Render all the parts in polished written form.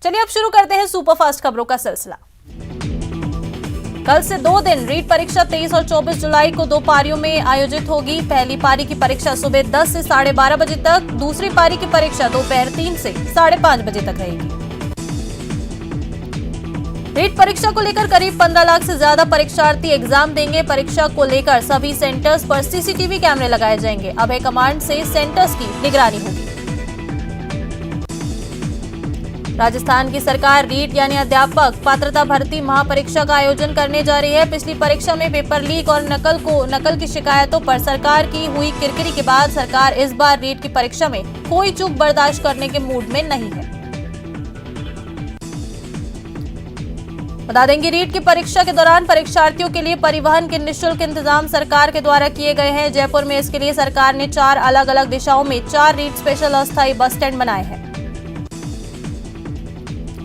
चलिए अब शुरू करते हैं सुपरफास्ट खबरों का सिलसिला। कल से 2 दिन रीट परीक्षा 23 और 24 जुलाई को 2 पारियों में आयोजित होगी। पहली पारी की परीक्षा सुबह 10 से 12:30 बजे तक, दूसरी पारी की परीक्षा दोपहर 3 से 5:30 बजे तक रहेगी। रीट परीक्षा को लेकर करीब 15 लाख से ज्यादा परीक्षार्थी एग्जाम देंगे। परीक्षा को लेकर सभी सेंटर्स पर सीसीटीवी कैमरे लगाए जाएंगे। अभय कमांड से सेंटर्स की निगरानी होगी। राजस्थान की सरकार रीट यानी अध्यापक पात्रता भर्ती महापरीक्षा का आयोजन करने जा रही है। पिछली परीक्षा में पेपर लीक और नकल की शिकायतों पर सरकार की हुई किरकिरी के बाद सरकार इस बार रीट की परीक्षा में कोई चूक बर्दाश्त करने के मूड में नहीं है। बता देंगे, रीट की परीक्षा के दौरान परीक्षार्थियों के लिए परिवहन के निःशुल्क इंतजाम सरकार के द्वारा किए गए हैं। जयपुर में इसके लिए सरकार ने 4 अलग अलग दिशाओं में 4 रीट स्पेशल अस्थायी बस स्टैंड बनाए हैं।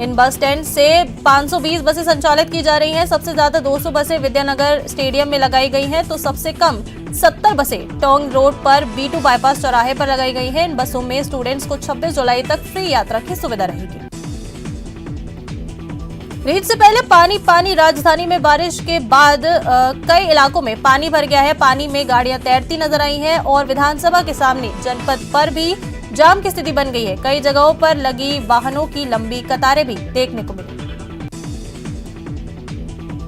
इन बस स्टैंड से 520 बसें संचालित की जा रही हैं। सबसे ज्यादा 200 बसें विद्यानगर स्टेडियम में लगाई गई हैं, तो सबसे कम 70 बसें टोंग रोड पर B2 बाईपास चौराहे पर लगाई गई हैं। इन बसों में स्टूडेंट्स को 26 जुलाई तक फ्री यात्रा की सुविधा रहेगी। रीट से पहले पानी राजधानी में बारिश के बाद कई इलाकों में पानी भर गया है। पानी में गाड़ियां तैरती नजर आई हैं और विधानसभा के सामने जनपद पर भी जाम की स्थिति बन गई है। कई जगहों पर लगी वाहनों की लंबी कतारें भी देखने को मिली।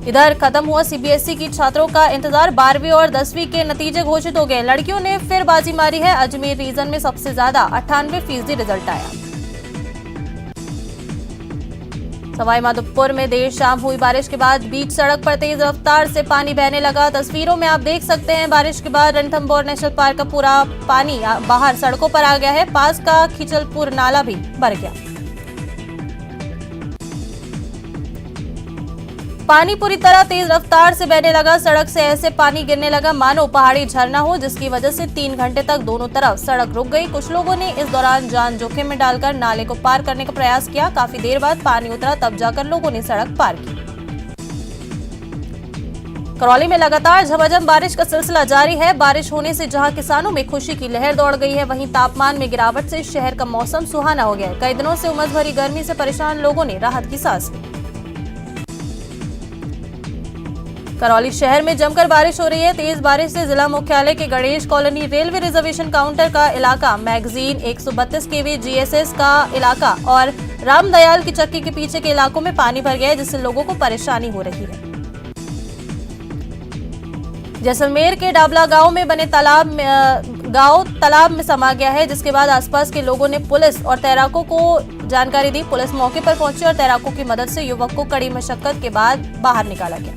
इधर खत्म हुआ सीबीएसई की छात्रों का इंतजार। 12वीं और 10वीं के नतीजे घोषित हो गए। लड़कियों ने फिर बाजी मारी है। अजमेर रीजन में सबसे ज्यादा 98% रिजल्ट आया। सवाईमाधोपुर में देर शाम हुई बारिश के बाद बीच सड़क पर तेज रफ्तार से पानी बहने लगा। तस्वीरों में आप देख सकते हैं, बारिश के बाद रणथंभौर नेशनल पार्क का पूरा पानी बाहर सड़कों पर आ गया है। पास का खिचलपुर नाला भी भर गया। पानी पूरी तरह तेज रफ्तार से बहने लगा। सड़क से ऐसे पानी गिरने लगा मानो पहाड़ी झरना हो, जिसकी वजह से 3 घंटे तक दोनों तरफ सड़क रुक गई। कुछ लोगों ने इस दौरान जान जोखिम में डालकर नाले को पार करने का प्रयास किया। काफी देर बाद पानी उतरा, तब जाकर लोगों ने सड़क पार की। करौली में लगातार झमाझम बारिश का सिलसिला जारी है। बारिश होने से जहां किसानों में खुशी की लहर दौड़ गई है, वहीं तापमान में गिरावट से शहर का मौसम सुहाना हो गया है। कई दिनों से उमस भरी गर्मी से परेशान लोगों ने राहत की सांस ली। करौली शहर में जमकर बारिश हो रही है। तेज बारिश से जिला मुख्यालय के Ganesh colony, railway reservation counter का इलाका, मैगजीन 132 केवी GSS का इलाका और रामदयाल की चक्की के पीछे के इलाकों में पानी भर गया है, जिससे लोगों को परेशानी हो रही है। जैसलमेर के डाबला गांव में बने तालाब में समा गया है, जिसके बाद आसपास के लोगों ने पुलिस और तैराकों को जानकारी दी। पुलिस मौके पर पहुंची और तैराकों की मदद से युवक को कड़ी मशक्कत के बाद बाहर निकाला गया।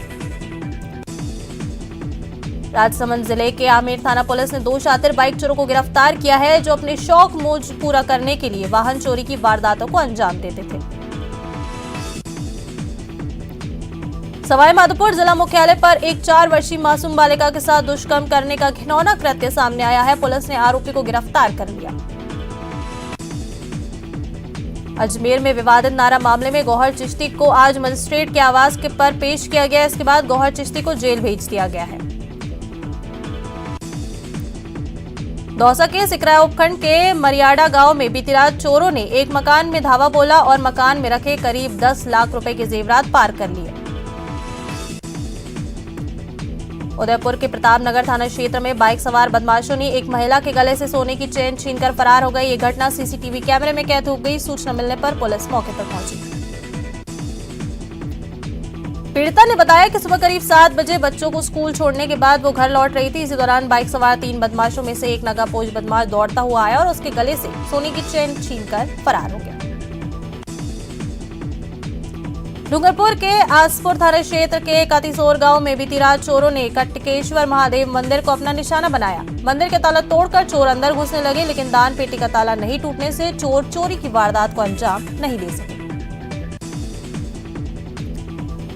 राजसमंद जिले के आमेर थाना पुलिस ने 2 शातिर बाइक चोरों को गिरफ्तार किया है, जो अपने शौक मौज पूरा करने के लिए वाहन चोरी की वारदातों को अंजाम देते थे। सवाईमाधोपुर जिला मुख्यालय पर एक 4 वर्षीय मासूम बालिका के साथ दुष्कर्म करने का घिनौना कृत्य सामने आया है। पुलिस ने आरोपी को गिरफ्तार कर लिया। अजमेर में विवादित नारा मामले में गौहर चिश्ती को आज मजिस्ट्रेट के आवास पर पेश किया गया। इसके बाद गौहर चिश्ती को जेल भेज दिया गया है। दौसा के सिकरा उपखंड के मरियाडा गांव में बीती रात चोरों ने एक मकान में धावा बोला और मकान में रखे करीब 10 लाख रुपए के जेवरात पार कर लिए। उदयपुर के प्रतापनगर थाना क्षेत्र में बाइक सवार बदमाशों ने एक महिला के गले से सोने की चेन छीनकर फरार हो गई। ये घटना सीसीटीवी कैमरे में कैद हो गई। सूचना मिलने पर पुलिस मौके पर पहुंची। पीड़िता ने बताया कि सुबह करीब 7 बजे बच्चों को स्कूल छोड़ने के बाद वो घर लौट रही थी। इसी दौरान बाइक सवार 3 बदमाशों में से एक नकापोश बदमाश दौड़ता हुआ आया और उसके गले से सोने की चेन छीनकर फरार हो गया। डूंगरपुर के आसपुर थाना क्षेत्र के कातीसोर गांव में बीती रात चोरों ने कटकेश्वर महादेव मंदिर को अपना निशाना बनाया। मंदिर के ताला तोड़कर चोर अंदर घुसने लगे, लेकिन दान पेटी का ताला नहीं टूटने से चोर चोरी की वारदात को अंजाम नहीं दे सके।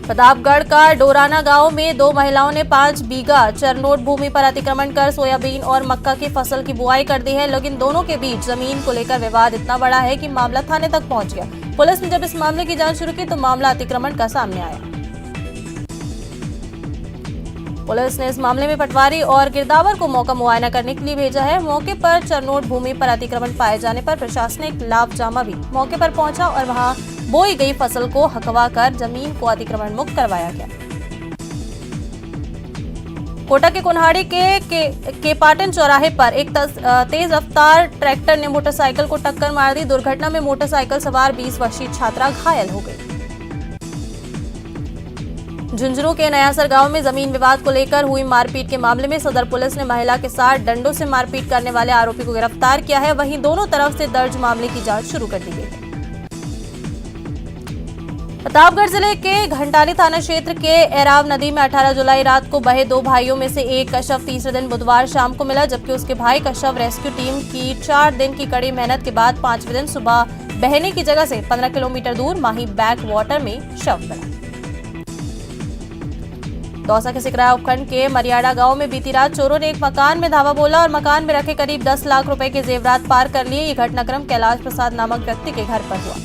प्रतापगढ़ का डोराना गांव में 2 महिलाओं ने 5 बीघा चरनोट भूमि पर अतिक्रमण कर सोयाबीन और मक्का की फसल की बुआई कर दी है, लेकिन दोनों के बीच जमीन को लेकर विवाद इतना बड़ा है कि मामला थाने तक पहुंच गया। पुलिस ने जब इस मामले की जांच शुरू की तो मामला अतिक्रमण का सामने आया। पुलिस ने इस मामले में पटवारी और गिरदावर को मौका मुआयना करने के लिए भेजा है। मौके पर चरनोट भूमि पर अतिक्रमण पाए जाने पर प्रशासनिक लाभ जामा भी मौके पर पहुंचा और वहां बोई गई फसल को हकवा कर जमीन को अतिक्रमण मुक्त करवाया गया। कोटा के कुन्हाड़ी के पाटन चौराहे पर एक तेज रफ्तार ट्रैक्टर ने मोटरसाइकिल को टक्कर मार दी। दुर्घटना में मोटरसाइकिल सवार 20 वर्षीय छात्रा घायल हो गई। झुंझुनू के नयासर गांव में जमीन विवाद को लेकर हुई मारपीट के मामले में सदर पुलिस ने महिला के साथ डंडों से मारपीट करने वाले आरोपी को गिरफ्तार किया है। वहीं दोनों तरफ से दर्ज मामले की जांच शुरू कर दी गई है। प्रतापगढ़ जिले के घंटाली थाना क्षेत्र के एराव नदी में 18 जुलाई रात को बहे 2 भाइयों में से एक का शव तीसरे दिन बुधवार शाम को मिला, जबकि उसके भाई का शव रेस्क्यू टीम की 4 दिन की कड़ी मेहनत के बाद 5वें दिन सुबह बहने की जगह से 15 किलोमीटर दूर माही बैक वाटर में शव मिला। दौसा के सिकराया उपखंड के मरियाड़ा गांव में बीती रात चोरों ने एक मकान में धावा बोला और मकान में रखे करीब 10 लाख रुपए के जेवरात पार कर लिए। ये घटनाक्रम कैलाश प्रसाद नामक व्यक्ति के घर पर हुआ।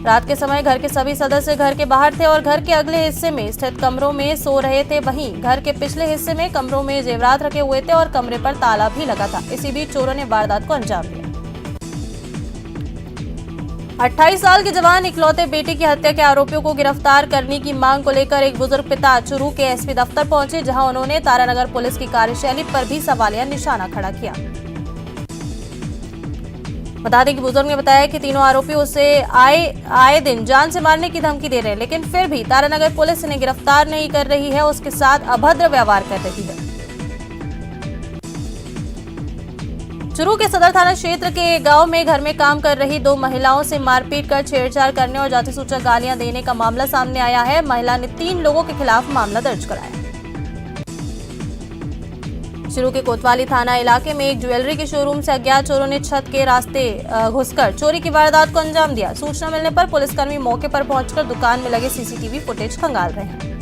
रात के समय घर के सभी सदस्य घर के बाहर थे और घर के अगले हिस्से में स्थित कमरों में सो रहे थे। वहीं घर के पिछले हिस्से में कमरों में जेवरात रखे हुए थे और कमरे पर ताला भी लगा था। इसी बीच चोरों ने वारदात को अंजाम दिया। 28 साल के जवान इकलौते बेटे की हत्या के आरोपियों को गिरफ्तार करने की मांग को लेकर एक बुजुर्ग पिता चुरू के एसपी दफ्तर पहुंचे, जहां उन्होंने तारानगर पुलिस की कार्यशैली पर भी सवालिया निशाना खड़ा किया। बता दें कि बुजुर्ग ने बताया कि तीनों आरोपी उसे आए दिन जान से मारने की धमकी दे रहे हैं, लेकिन फिर भी तारानगर पुलिस इन्हें गिरफ्तार नहीं कर रही है, उसके साथ अभद्र व्यवहार कर रही है। चुरू के सदर थाना क्षेत्र के गांव में घर में काम कर रही 2 महिलाओं से मारपीट कर छेड़छाड़ करने और जाति सूचक गालियां देने का मामला सामने आया है। महिला ने 3 लोगों के खिलाफ मामला दर्ज कराया। चुरू के कोतवाली थाना इलाके में एक ज्वेलरी के शोरूम से अज्ञात चोरों ने छत के रास्ते घुसकर चोरी की वारदात को अंजाम दिया। सूचना मिलने पर पुलिसकर्मी मौके पर पहुंचकर दुकान में लगे सीसीटीवी फुटेज खंगाल रहे हैं।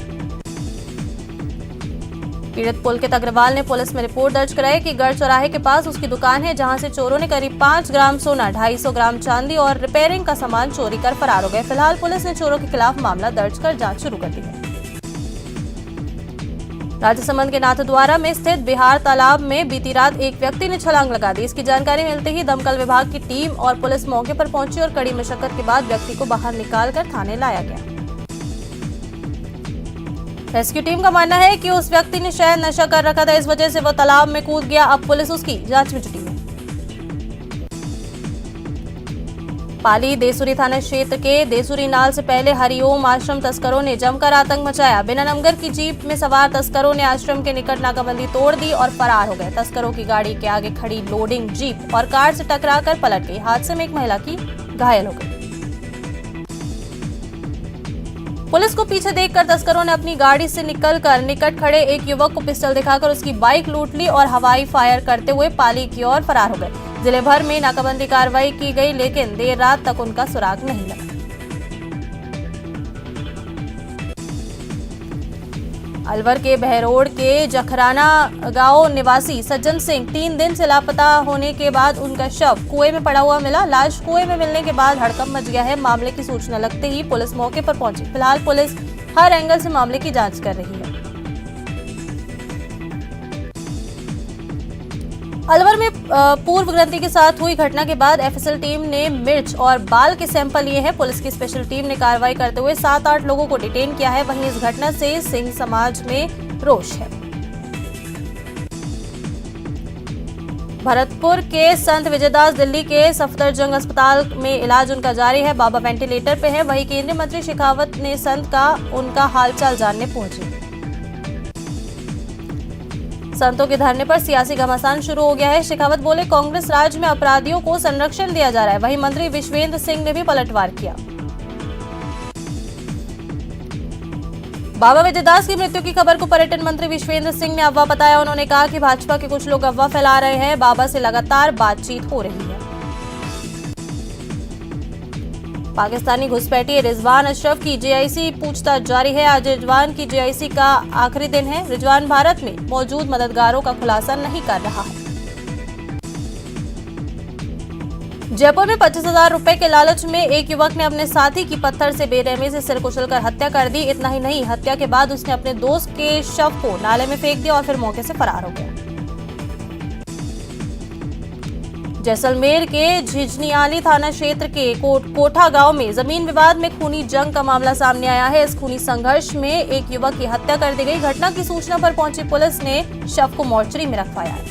पीड़ित पुलकित अग्रवाल ने पुलिस में रिपोर्ट दर्ज कराई कि गढ़ चौराहे के पास उसकी दुकान है, जहां से चोरों ने करीब 5 ग्राम सोना, 250 ग्राम चांदी और रिपेयरिंग का सामान चोरी कर फरार हो गए। फिलहाल पुलिस ने चोरों के खिलाफ मामला दर्ज कर जांच शुरू कर दी है। राजसमंद के नाथद्वारा में स्थित बिहार तालाब में बीती रात एक व्यक्ति ने छलांग लगा दी। इसकी जानकारी मिलते ही दमकल विभाग की टीम और पुलिस मौके पर पहुंची और कड़ी मशक्कत के बाद व्यक्ति को बाहर निकालकर थाने लाया गया। रेस्क्यू टीम का मानना है कि उस व्यक्ति ने शायद नशा कर रखा था, इस वजह से वो तालाब में कूद गया। अब पुलिस उसकी जांच में जुटी है। पाली देसुरी थाना क्षेत्र के देसुरी नाल से पहले हरिओम आश्रम तस्करों ने जमकर आतंक मचाया। बिना नंबर की जीप में सवार तस्करों ने आश्रम के निकट नाकाबंदी तोड़ दी और फरार हो गए। तस्करों की गाड़ी के आगे खड़ी लोडिंग जीप और कार से टकराकर पलट गई। हादसे में एक महिला की घायल हो गई। पुलिस को पीछे देखकर तस्करों ने अपनी गाड़ी से निकलकर निकट खड़े एक युवक को पिस्टल दिखाकर उसकी बाइक लूट ली और हवाई फायर करते हुए पाली की ओर फरार हो गए। जिले भर में नाकाबंदी कार्रवाई की गई, लेकिन देर रात तक उनका सुराग नहीं लगा। अलवर के बहरोड के जखराना गांव निवासी सज्जन सिंह 3 दिन से लापता होने के बाद उनका शव कुएं में पड़ा हुआ मिला। लाश कुएं में मिलने के बाद हड़कंप मच गया है। मामले की सूचना लगते ही पुलिस मौके पर पहुंची। फिलहाल पुलिस हर एंगल से मामले की जांच कर रही है। अलवर में पूर्व ग्रंथी के साथ हुई घटना के बाद एफएसएल टीम ने मिर्च और बाल के सैंपल लिए हैं। पुलिस की स्पेशल टीम ने कार्रवाई करते हुए 7-8 लोगों को डिटेन किया है। वहीं इस घटना से सिंह समाज में रोष है। भरतपुर के संत विजयदास दिल्ली के सफदरजंग अस्पताल में इलाज उनका जारी है। बाबा वेंटिलेटर पे है। वहीं केंद्रीय मंत्री शेखावत ने संत का उनका हालचाल जानने पहुंचे। संतों के धरने पर सियासी घमासान शुरू हो गया है। शेखावत बोले, कांग्रेस राज में अपराधियों को संरक्षण दिया जा रहा है। वहीं मंत्री विश्वेंद्र सिंह ने भी पलटवार किया। बाबा विजयदास की मृत्यु की खबर को पर्यटन मंत्री विश्वेंद्र सिंह ने अफवाह बताया। उन्होंने कहा कि भाजपा के कुछ लोग अफवाह फैला रहे हैं। बाबा से लगातार बातचीत हो रही है। पाकिस्तानी घुसपैठी रिजवान अशरफ की जेआईसी पूछताछ जारी है। आज रिजवान की जेआईसी का आखिरी दिन है। रिजवान भारत में मौजूद मददगारों का खुलासा नहीं कर रहा है। जयपुर में 25,000 रुपए के लालच में एक युवक ने अपने साथी की पत्थर से बेरहमी से सिर कुचलकर हत्या कर दी। इतना ही नहीं, हत्या के बाद उसने अपने दोस्त के शव को नाले में फेंक दिया और फिर मौके से फरार हो गया। जैसलमेर के झिझनियाली थाना क्षेत्र के कोठा गांव में जमीन विवाद में खूनी जंग का मामला सामने आया है। इस खूनी संघर्ष में एक युवक की हत्या कर दी गई। घटना की सूचना पर पहुंची पुलिस ने शव को मोर्चरी में रखवाया है।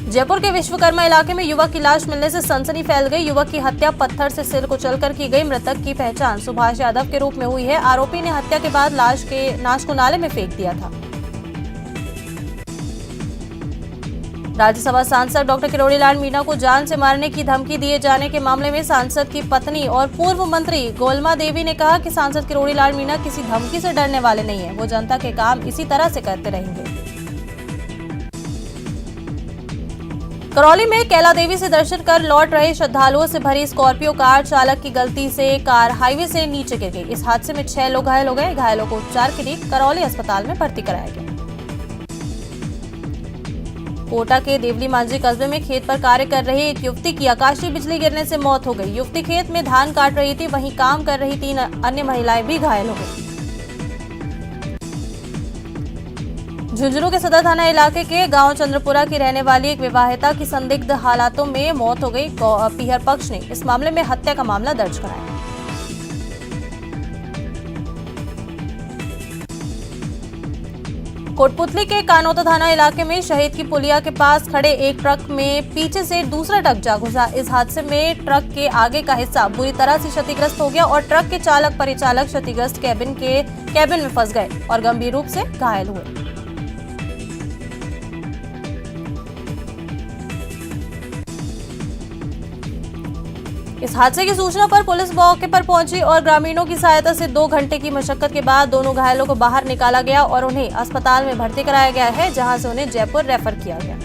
जयपुर के विश्वकर्मा इलाके में युवक की लाश मिलने से सनसनी फैल गई। युवक की हत्या पत्थर से सिर कुचलकर की गई। मृतक की पहचान सुभाष यादव के रूप में हुई है। आरोपी ने हत्या के बाद लाश को नाले में फेंक दिया था। राज्यसभा सांसद डॉक्टर किरोड़ी लाल मीणा को जान से मारने की धमकी दिए जाने के मामले में सांसद की पत्नी और पूर्व मंत्री गोलमा देवी ने कहा कि सांसद किरोड़ी लाल मीणा किसी धमकी से डरने वाले नहीं है। वो जनता के काम इसी तरह से करते रहेंगे। करौली में कैला देवी से दर्शन कर लौट रहे श्रद्धालुओं से भरी स्कॉर्पियो कार चालक की गलती से कार हाईवे से नीचे गिर गई। इस हादसे में 6 लोग घायल हो गए। घायलों को उपचार के लिए करौली अस्पताल में भर्ती कराया गया। कोटा के देवली मांझी कस्बे में खेत पर कार्य कर रही एक युवती की आकाशीय बिजली गिरने से मौत हो गई। युवती खेत में धान काट रही थी, वहीं काम कर रही 3 अन्य महिलाएं भी घायल हो गई। झुंझुनू के सदर थाना इलाके के गांव चंद्रपुरा की रहने वाली एक विवाहिता की संदिग्ध हालातों में मौत हो गई। पीहर पक्ष ने इस मामले में हत्या का मामला दर्ज कराया। कोटपुतली के कानोता थाना इलाके में शहीद की पुलिया के पास खड़े एक ट्रक में पीछे से दूसरा ट्रक जा घुसा। इस हादसे में ट्रक के आगे का हिस्सा बुरी तरह से क्षतिग्रस्त हो गया और ट्रक के चालक परिचालक क्षतिग्रस्त कैबिन में फंस गए और गंभीर रूप से घायल हुए। इस हादसे की सूचना पर पुलिस मौके पर पहुंची और ग्रामीणों की सहायता से 2 घंटे की मशक्कत के बाद दोनों घायलों को बाहर निकाला गया और उन्हें अस्पताल में भर्ती कराया गया है, जहां से उन्हें जयपुर रेफर किया गया।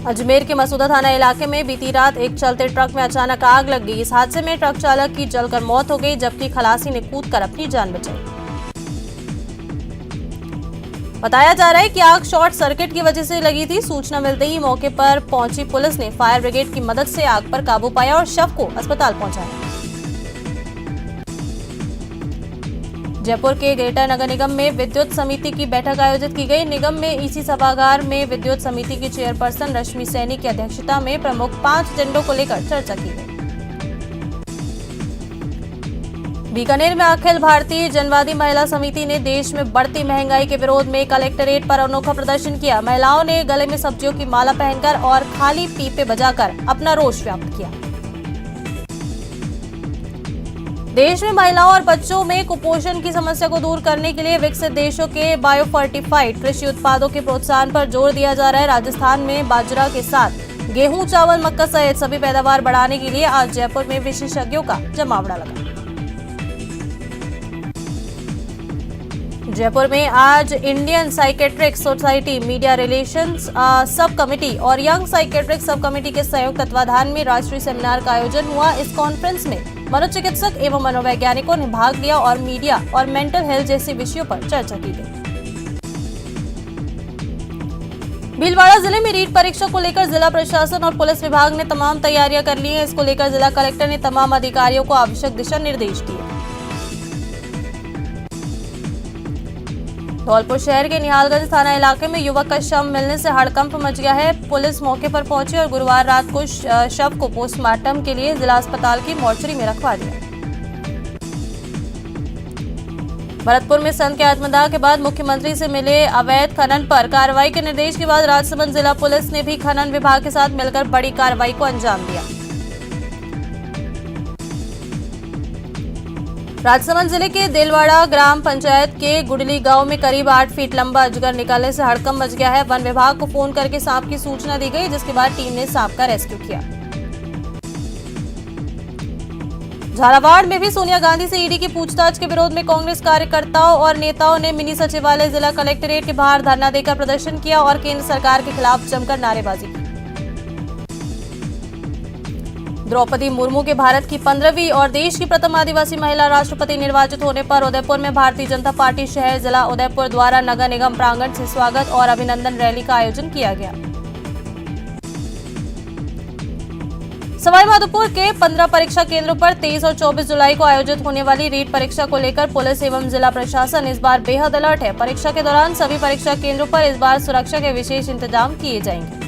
अजमेर के मसूदा थाना इलाके में बीती रात एक चलते ट्रक में अचानक आग लग गई। इस हादसे में ट्रक चालक की जलकर मौत हो गई, जबकि खलासी ने कूदकर अपनी जान बचाई। बताया जा रहा है कि आग शॉर्ट सर्किट की वजह से लगी थी। सूचना मिलते ही मौके पर पहुंची पुलिस ने फायर ब्रिगेड की मदद से आग पर काबू पाया और शव को अस्पताल पहुंचाया। जयपुर के ग्रेटर नगर निगम में विद्युत समिति की बैठक आयोजित की गई। निगम में ईसी सभागार में विद्युत समिति की चेयरपर्सन रश्मि सैनी की अध्यक्षता में प्रमुख 5 एजेंडों को लेकर चर्चा की गई। बीकानेर में अखिल भारतीय जनवादी महिला समिति ने देश में बढ़ती महंगाई के विरोध में कलेक्ट्रेट पर अनोखा प्रदर्शन किया। महिलाओं ने गले में सब्जियों की माला पहनकर और खाली पीपे बजाकर अपना रोष व्यक्त किया। देश में महिलाओं और बच्चों में कुपोषण की समस्या को दूर करने के लिए विकसित देशों के बायोफर्टिफाइड कृषि उत्पादों के प्रोत्साहन पर जोर दिया जा रहा है। राजस्थान में बाजरा के साथ गेहूं, चावल, मक्का सहित सभी पैदावार बढ़ाने के लिए आज जयपुर में विशेषज्ञों का जमावड़ा लगा। जयपुर में आज Indian psychiatric society media relations sub committee और यंग साइकेट्रिक सब कमेटी के संयुक्त तत्वाधान में राष्ट्रीय सेमिनार का आयोजन हुआ। इस कॉन्फ्रेंस में मनोचिकित्सक एवं मनोवैज्ञानिकों ने भाग लिया और मीडिया और मेंटल हेल्थ जैसे विषयों पर चर्चा की गई। भीलवाड़ा जिले में रीट परीक्षा को लेकर जिला प्रशासन और पुलिस विभाग ने तमाम तैयारियां कर ली हैं। इसको लेकर जिला कलेक्टर ने तमाम अधिकारियों को आवश्यक दिशा निर्देश दिए। धौलपुर शहर के निहालगंज थाना इलाके में युवक का शव मिलने से हड़कंप मच गया है। पुलिस मौके पर पहुंची और गुरुवार रात को शव को पोस्टमार्टम के लिए जिला अस्पताल की मोर्चरी में रखवा दिया। भरतपुर में संत के आत्मदाह के बाद मुख्यमंत्री से मिले अवैध खनन पर कार्रवाई के निर्देश के बाद राजसमंद जिला पुलिस ने भी खनन विभाग के साथ मिलकर बड़ी कार्रवाई को अंजाम दिया। राजसमंद जिले के देलवाड़ा ग्राम पंचायत के गुडली गांव में करीब 8 फीट लंबा अजगर निकलने से हड़कंप मच गया है। वन विभाग को फोन करके सांप की सूचना दी गई, जिसके बाद टीम ने सांप का रेस्क्यू किया। झालावाड़ में भी सोनिया गांधी से ईडी की पूछताछ के विरोध में कांग्रेस कार्यकर्ताओं और नेताओं ने मिनी सचिवालय जिला कलेक्ट्रेट के बाहर धरना देकर प्रदर्शन किया और केंद्र सरकार के खिलाफ जमकर नारेबाजी की। द्रौपदी मुर्मू के भारत की 15वीं और देश की प्रथम आदिवासी महिला राष्ट्रपति निर्वाचित होने पर उदयपुर में भारतीय जनता पार्टी शहर जिला उदयपुर द्वारा नगर निगम प्रांगण से स्वागत और अभिनंदन रैली का आयोजन किया गया। सवाईमाधोपुर के 15 परीक्षा केंद्रों पर 23 और 24 जुलाई को आयोजित होने वाली रीट परीक्षा को लेकर पुलिस एवं जिला प्रशासन इस बार बेहद अलर्ट है। परीक्षा के दौरान सभी परीक्षा केंद्रों पर इस बार सुरक्षा के विशेष इंतजाम किए जाएंगे।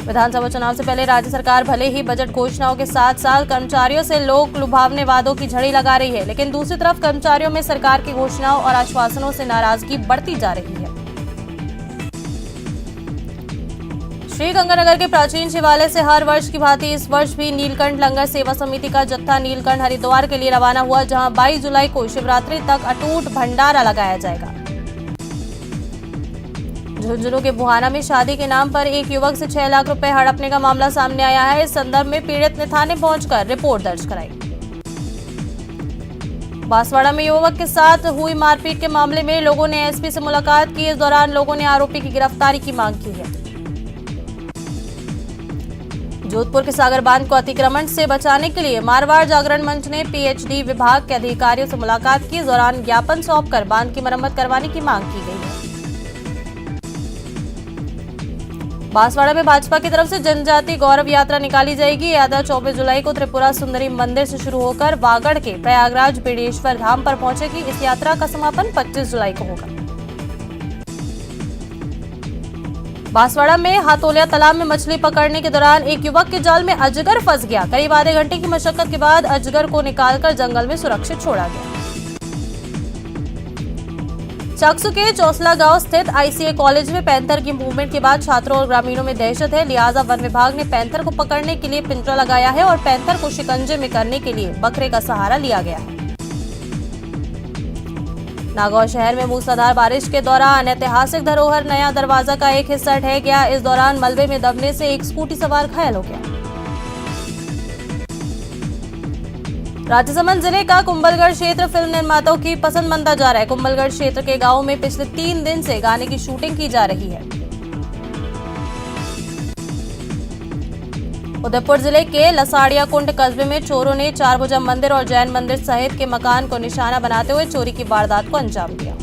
विधानसभा चुनाव से पहले राज्य सरकार भले ही बजट घोषणाओं के साथ साथ कर्मचारियों से लोक लुभावने वादों की झड़ी लगा रही है, लेकिन दूसरी तरफ कर्मचारियों में सरकार की घोषणाओं और आश्वासनों से नाराजगी बढ़ती जा रही है। श्रीगंगानगर के प्राचीन शिवालय से हर वर्ष की भांति इस वर्ष भी नीलकंठ लंगर सेवा समिति का जत्था नीलकंठ हरिद्वार के लिए रवाना हुआ, जहां 22 जुलाई को शिवरात्रि तक अटूट भंडारा लगाया जाएगा। झुंझुनू के बुहाना में शादी के नाम पर एक युवक से 6 लाख रुपए हड़पने का मामला सामने आया है। इस संदर्भ में पीड़ित ने थाने पहुंचकर रिपोर्ट दर्ज कराई। बांसवाड़ा में युवक के साथ हुई मारपीट के मामले में लोगों ने एसपी से मुलाकात की। इस दौरान लोगों ने आरोपी की गिरफ्तारी की मांग की है। जोधपुर के सागर बांध को अतिक्रमण से बचाने के लिए मारवाड़ जागरण मंच ने पीएचडी विभाग के अधिकारियों से मुलाकात की। इस दौरान ज्ञापन सौंपकर बांध की मरम्मत करवाने की मांग की गई है। बांसवाड़ा में भाजपा की तरफ से जनजाति गौरव यात्रा निकाली जाएगी। यात्रा 24 जुलाई को त्रिपुरा सुंदरी मंदिर से शुरू होकर वागड़ के प्रयागराज बेड़ेश्वर धाम पर पहुंचेगी। इस यात्रा का समापन 25 जुलाई को होगा। बांसवाड़ा में हाथोलिया तालाब में मछली पकड़ने के दौरान एक युवक के जाल में अजगर फंस गया। करीब आधे घंटे की मशक्कत के बाद अजगर को निकालकर जंगल में सुरक्षित छोड़ा गया। चाकसू के चौसला गांव स्थित आईसीए कॉलेज में पैंथर की मूवमेंट के बाद छात्रों और ग्रामीणों में दहशत है। लिहाजा वन विभाग ने पैंथर को पकड़ने के लिए पिंजरा लगाया है और पैंथर को शिकंजे में करने के लिए बकरे का सहारा लिया गया है। नागौर शहर में मूसलाधार बारिश के दौरान ऐतिहासिक धरोहर नया दरवाजा का एक हिस्सा ढह गया। इस दौरान मलबे में दबने से एक स्कूटी सवार घायल हो गया। राजसमंद जिले का कुंभलगढ़ क्षेत्र फिल्म निर्माताओं की पसंद बनता जा रहा है। कुंभलगढ़ क्षेत्र के गांवों में पिछले 3 दिन से गाने की शूटिंग की जा रही है। उदयपुर जिले के लसाड़िया कुंड कस्बे में चोरों ने 4 भुजा मंदिर और जैन मंदिर सहित के मकान को निशाना बनाते हुए चोरी की वारदात को अंजाम दिया।